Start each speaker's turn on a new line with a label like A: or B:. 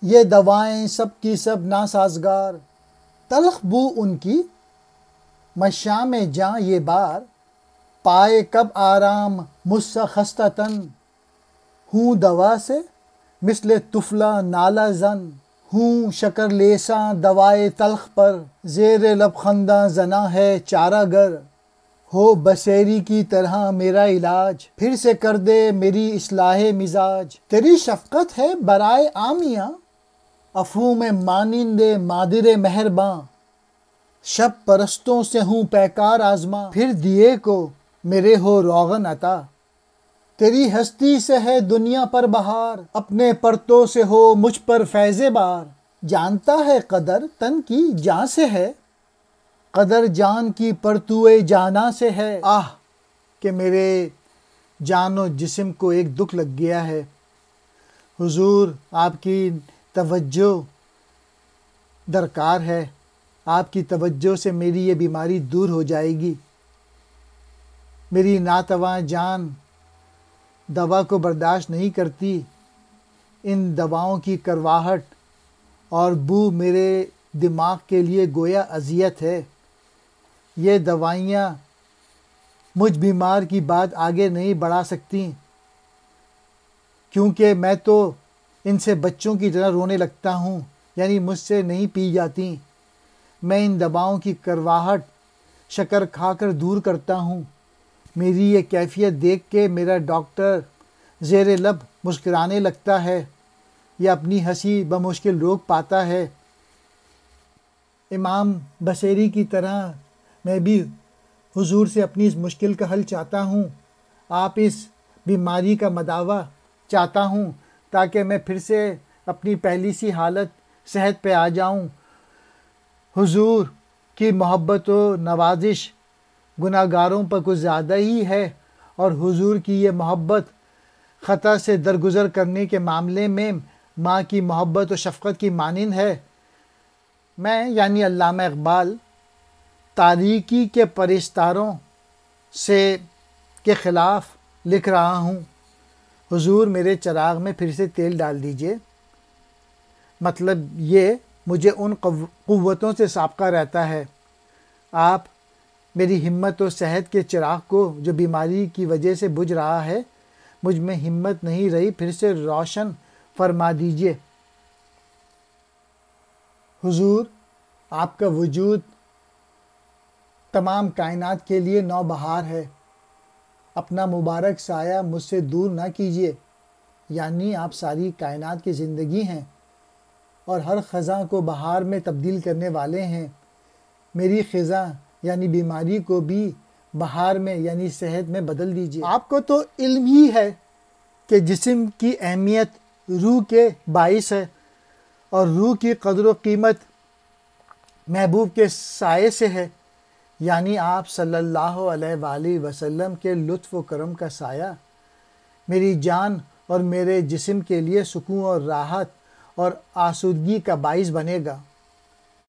A: یہ دوائیں سب کی سب ناسازگار، تلخ بو ان کی مشام جاں یہ بار، پائے کب آرام مجھ سا خستہ تن، ہوں دوا سے مثل طفلہ نالہ زن، ہوں شکر لیساں دوائے تلخ پر، زیر لب خنداں زنا ہے چارہ گر، ہو بسیری کی طرح میرا علاج، پھر سے کر دے میری اصلاح مزاج، تیری شفقت ہے برائے عامیاں، افہوں میں مانند مادر مہرباں، شب پرستوں سے ہوں پیکار آزماں، پھر دیے کو میرے ہو روغن عطا، تیری ہستی سے ہے دنیا پر بہار، اپنے پرتوں سے ہو مجھ پر فیض بار، جانتا ہے قدر تن کی جان سے ہے، قدر جان کی پرتوئے جانا سے ہے، آہ کہ میرے جان و جسم کو ایک دکھ لگ گیا ہے، حضور آپ کی توجہ درکار ہے، آپ کی توجہ سے میری یہ بیماری دور ہو جائے گی، میری ناتواں جان دوا کو برداشت نہیں کرتی، ان دواؤں کی کرواہٹ اور بو میرے دماغ کے لیے گویا اذیت ہے، یہ دوائیاں مجھ بیمار کی بات آگے نہیں بڑھا سکتی، کیونکہ میں تو ان سے بچوں کی طرح رونے لگتا ہوں، یعنی مجھ سے نہیں پی جاتی، میں ان دواؤں کی کرواہٹ شکر کھا کر دور کرتا ہوں، میری یہ کیفیت دیکھ کے میرا ڈاکٹر زیر لب مسکرانے لگتا ہے یا اپنی ہنسی بمشکل روک پاتا ہے، امام بصیری کی طرح میں بھی حضور سے اپنی اس مشکل کا حل چاہتا ہوں، آپ اس بیماری کا مداوع چاہتا ہوں تاکہ میں پھر سے اپنی پہلی سی حالت صحت پہ آ جاؤں، حضور کی محبت و نوازش گناہ گاروں پر کچھ زیادہ ہی ہے، اور حضور کی یہ محبت خطا سے درگزر کرنے کے معاملے میں ماں کی محبت و شفقت کی مانند ہے، میں یعنی علامہ اقبال تاریکی کے پرستاروں کے خلاف لکھ رہا ہوں، حضور میرے چراغ میں پھر سے تیل ڈال دیجئے، مطلب یہ مجھے ان قوتوں سے سابقہ رہتا ہے، آپ میری ہمت و صحت کے چراغ کو جو بیماری کی وجہ سے بجھ رہا ہے، مجھ میں ہمت نہیں رہی، پھر سے روشن فرما دیجئے، حضور آپ کا وجود تمام کائنات کے لیے نوبہار ہے، اپنا مبارک سایہ مجھ سے دور نہ کیجیے، یعنی آپ ساری کائنات کی زندگی ہیں اور ہر خزاں کو بہار میں تبدیل کرنے والے ہیں، میری خزاں یعنی بیماری کو بھی بہار میں یعنی صحت میں بدل دیجیے، آپ کو تو علم ہی ہے کہ جسم کی اہمیت روح کے باعث ہے اور روح کی قدر و قیمت محبوب کے سائے سے ہے، یعنی آپ صلی اللہ علیہ وآلہ وسلم کے لطف و کرم کا سایہ میری جان اور میرے جسم کے لیے سکون اور راحت اور آسودگی کا باعث بنے گا۔